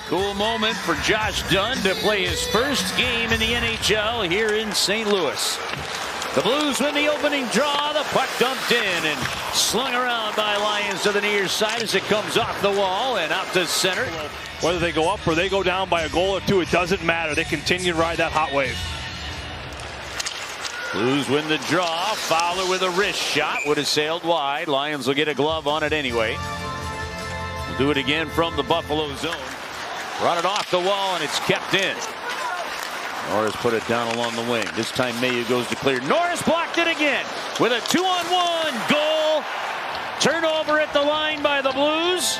Cool moment for Josh Dunn to play his first game in the NHL here in St. Louis. The Blues win the opening draw. The puck dumped in and slung around by Lions to the near side as it comes off the wall and out to center. Whether they go up or they go down by a goal or two, it doesn't matter. They continue to ride that hot wave. Blues win the draw. Fowler with a wrist shot would have sailed wide. Lions will get a glove on it anyway. We'll do it again from the Buffalo zone. Run it off the wall and it's kept in. Norris put it down along the wing. This time Mayu goes to clear. Norris blocked it again with a 2-on-1 goal. Turnover at the line by the Blues.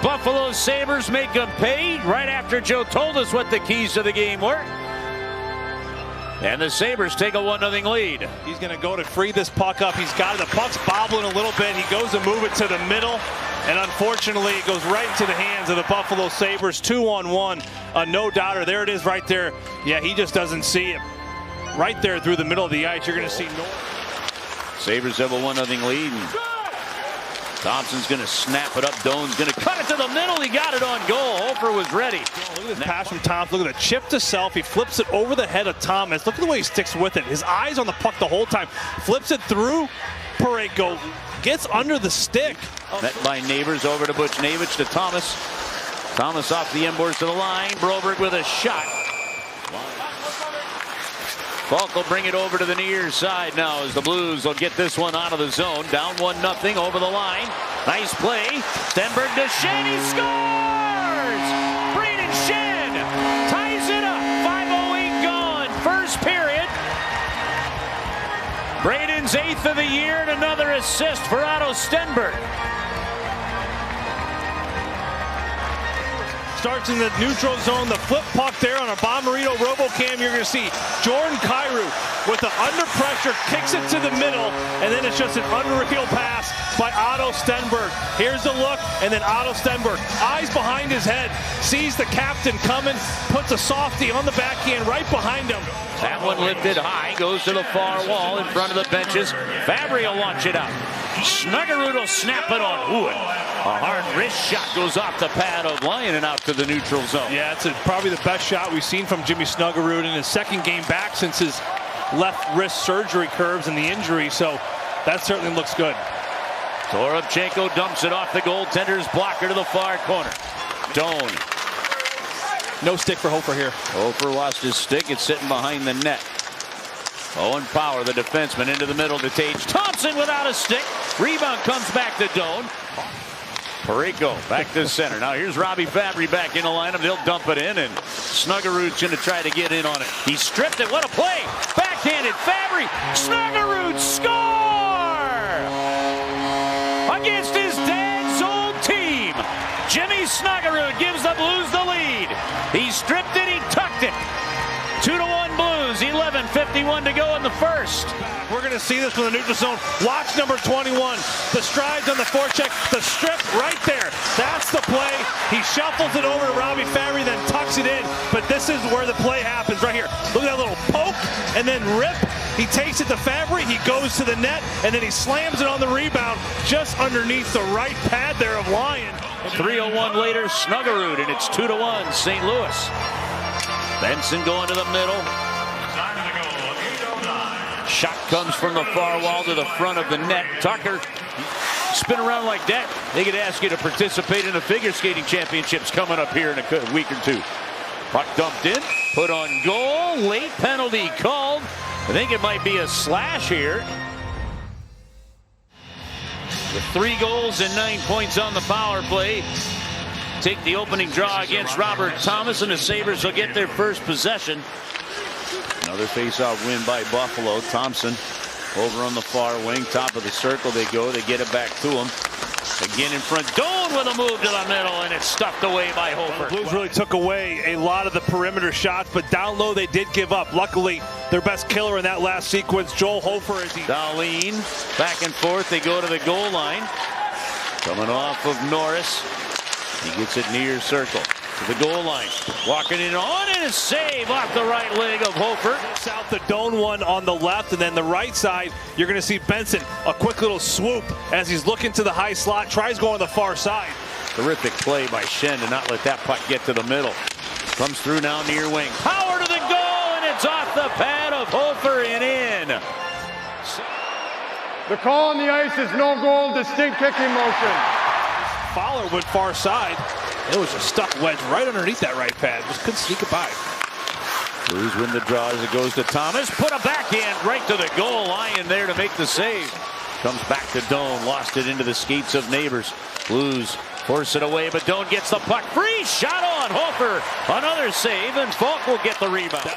Buffalo Sabres make them pay right after Joe told us what the keys to the game were. And the Sabres take a 1-0 lead. He's going to go to free this puck up. He's got it. The puck's bobbling a little bit. He goes to move it to the middle. And unfortunately, it goes right into the hands of the Buffalo Sabres. 2-on-1. A no-doubter. There it is right there. Yeah, he just doesn't see it. Right there through the middle of the ice. You're going to see Norris. Sabres have a 1-0 lead. Thompson's going to snap it up. Doan's going to cut it to the middle. He got it on goal. Hofer was ready. Look at this pass from Thompson. Look at the chip to self. He flips it over the head of Thomas. Look at the way he sticks with it. His eyes on the puck the whole time. Flips it through. Pareko gets under the stick. Met by Neighbors over to Butch Navich to Thomas. Thomas off the inboards to the line. Broberg with a shot. Falk will bring it over to the near side now as the Blues will get this one out of the zone. Down 1-0 over the line. Nice play. Stenberg to Schenn. He scores! Braden Schenn ties it up. 5:08 gone. First period. Braden's 8th of the year and another assist for Otto Stenberg. Starts in the neutral zone, the flip puck there on a Bomberito RoboCam. You're going to see Jordan Kyrou with the under pressure, kicks it to the middle, and then it's just an unreal pass by Otto Stenberg. Here's the look, and then Otto Stenberg, eyes behind his head, sees the captain coming, puts a softie on the backhand right behind him. That one lifted high, goes to the far wall in front of the benches. Fabry will launch it out. Snuggerud will snap it on Wood. A hard wrist shot goes off the pad of Lyon and out to the neutral zone. Yeah, it's probably the best shot we've seen from Jimmy Snuggerud in his second game back since his left wrist surgery curves and the injury, so that certainly looks good. Toropchenko dumps it off the goaltender's blocker to the far corner. Doan. No stick for Hofer here. Hofer lost his stick. It's sitting behind the net. Owen Power, the defenseman, into the middle to Tage Thompson without a stick. Rebound comes back to Doan. Pareko back to center. Now here's Robbie Fabry back in the lineup. They'll dump it in, and Snuggerud's going to try to get in on it. He stripped it. What a play! Backhanded Fabry. Snuggerud score! Against his dad's old team. Jimmy Snuggerud gives the Blues the lead. He stripped it. He tucked it. 2-1 Blues. 11:51 to go in the first. We're going to see this from the neutral zone. Watch number 21. The strides on the forecheck. The strip right there. That's the play. He shuffles it over to Robbie Fabry, then tucks it in. But this is where the play happens right here. Look at that little poke and then rip. He takes it to Fabry. He goes to the net, and then he slams it on the rebound just underneath the right pad there of Lyon. 3:01 later, Snuggerud, and it's 2-1 St. Louis. Benson going to the middle. Shot comes from the far wall to the front of the net. Tucker, spin around like that. They could ask you to participate in the figure skating championships coming up here in a week or two. Puck dumped in, put on goal. Late penalty called. I think it might be a slash here. With 3 goals and 9 points on the power play. Take the opening draw against Robert Thomas, and the Sabres will get their first possession. Another face-off win by Buffalo. Thompson over on the far wing, top of the circle they go. They get it back to him. Again in front. Doan with a move to the middle, and it's stuffed away by Hofer. The Blues really took away a lot of the perimeter shots, but down low they did give up. Luckily, their best killer in that last sequence, Joel Hofer, as he... Dahlin back and forth. They go to the goal line. Coming off of Norris. He gets it near circle to the goal line. Walking in on and a save off the right leg of Hofer. South the Doan one on the left, and then the right side, you're going to see Benson, a quick little swoop as he's looking to the high slot, tries going on the far side. Terrific play by Schenn to not let that puck get to the middle. Comes through now near wing. Power to the goal, and it's off the pad of Hofer and in. The call on the ice is no goal, distinct kicking motion. Fowler went far side. It was a stuck wedge right underneath that right pad. Just couldn't sneak it by. Blues win the draw as it goes to Thomas. Put a backhand right to the goal line there to make the save. Comes back to Doan. Lost it into the skates of Neighbors. Blues force it away, but Doan gets the puck free. Shot on Hofer. Another save, and Falk will get the rebound.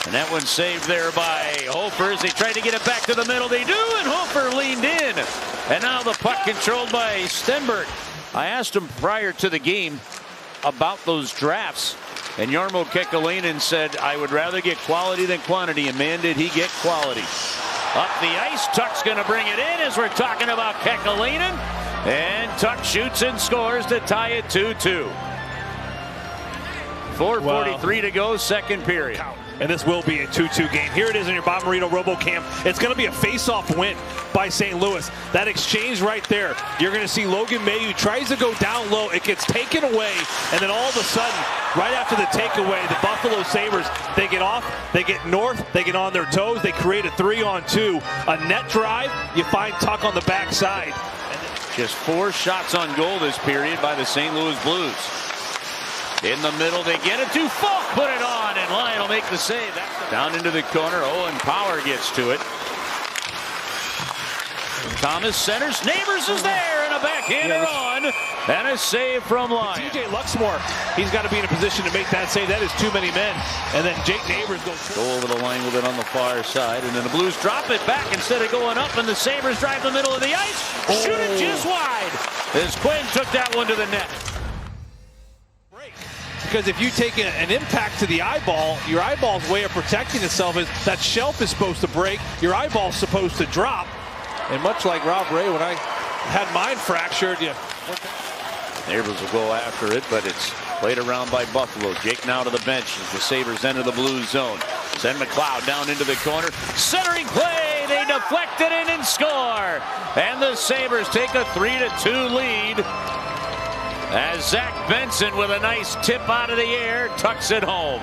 And that one's saved there by Hofer as they tried to get it back to the middle. They do, and Hofer leaned in. And now the puck controlled by Stenberg. I asked him prior to the game about those drafts, and Jarmo Kekalainen said, I would rather get quality than quantity, and man, did he get quality. Up the ice, Tuch's going to bring it in as we're talking about Kekalainen. And Tuch shoots and scores to tie it 2-2. 4:43 to go, second period. And this will be a 2-2 game. Here it is in your Bob Marino RoboCam. It's going to be a face-off win by St. Louis. That exchange right there, you're going to see Logan Mailloux tries to go down low. It gets taken away, and then all of a sudden, right after the takeaway, the Buffalo Sabres, they get off, they get north, they get on their toes, they create a 3-on-2. A net drive, you find Tuch on the backside. Just 4 shots on goal this period by the St. Louis Blues. In the middle, they get it to Falk, put it on, and Lyon will make the save. Down into the corner, Owen Power gets to it. Thomas centers, Neighbors is there, and a backhander on, and a save from Lyon. TJ Luxmore, he's got to be in a position to make that save. That is too many men. And then Jake Neighbors goes. Go over the line with it on the far side, and then the Blues drop it back instead of going up, and the Sabres drive the middle of the ice, shoot it just wide, as Quinn took that one to the net. Because if you take an impact to the eyeball, your eyeball's way of protecting itself is that shelf is supposed to break, your eyeball's supposed to drop. And much like Rob Ray, when I had mine fractured, Neighbors will go after it, but it's played around by Buffalo. Jake now to the bench as the Sabres enter the Blues zone. Send McLeod down into the corner. Centering play, they deflect it in and score. And the Sabres take a 3-2 lead. As Zach Benson with a nice tip out of the air tucks it home.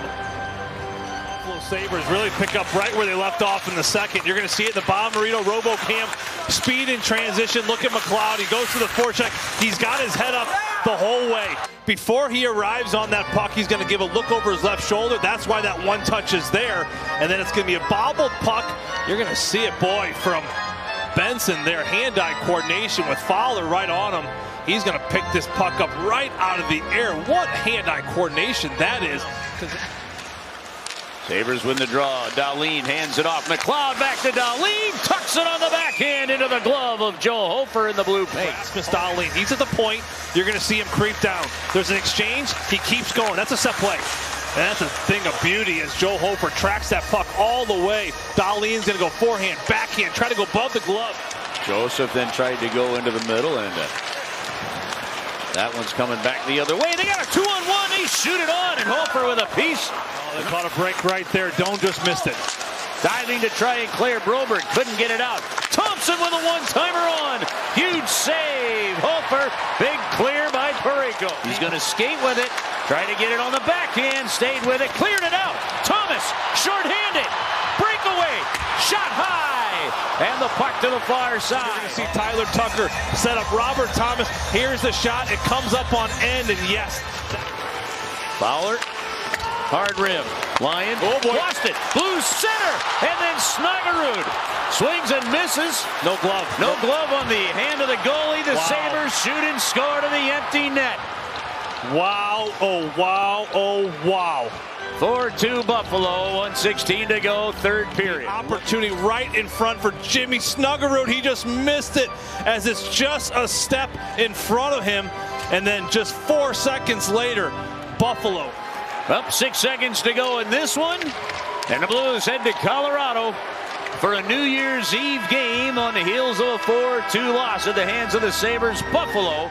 Buffalo Sabres really pick up right where they left off in the second. You're going to see it in the Bob Marino RoboCam. Speed in transition. Look at McLeod. He goes to the forecheck. He's got his head up the whole way. Before he arrives on that puck, he's going to give a look over his left shoulder. That's why that one touch is there. And then it's going to be a bobbled puck. You're going to see it, boy, from Benson there. Hand-eye coordination with Fowler right on him. He's going to pick this puck up right out of the air. What hand-eye coordination that is. Sabres win the draw. Dahlin hands it off. McLeod back to Dahlin. Tucks it on the backhand into the glove of Joe Hofer in the blue paint. Rasmus Dahlin, he's at the point. You're going to see him creep down. There's an exchange. He keeps going. That's a set play. And that's a thing of beauty as Joe Hofer tracks that puck all the way. Dahlin's going to go forehand, backhand, try to go above the glove. Joseph then tried to go into the middle, and that one's coming back the other way. They got a 2-on-1. They shoot it on, and Hofer with a piece. Oh, they caught a break right there. Doan just missed it. Diving to try and clear Broberg. Couldn't get it out. Thompson with a one-timer on. Huge save. Hofer. Big clear by Parayko. He's going to skate with it. Try to get it on the backhand. Stayed with it. Cleared it out. Thomas. Short-handed. Breakaway. Shot high. And the puck to the far side. You're going to see Tyler Tucker set up Robert Thomas. Here's the shot. It comes up on end, and yes. Fowler. Hard rim. Lyon. Oh boy. Lost it. Blues center. And then Snuggerud swings and misses. No glove. No glove on the hand of the goalie. The Sabres shoot and score to the empty net. Wow. Oh, wow. Oh, wow. 4-2 Buffalo. 1:16 to go. Third period. Opportunity right in front for Jimmy Snuggerud. He just missed it as it's just a step in front of him. And then just 4 seconds later, Buffalo. Up 6 seconds to go in this one. And the Blues head to Colorado for a New Year's Eve game on the heels of a 4-2 loss at the hands of the Sabres. Buffalo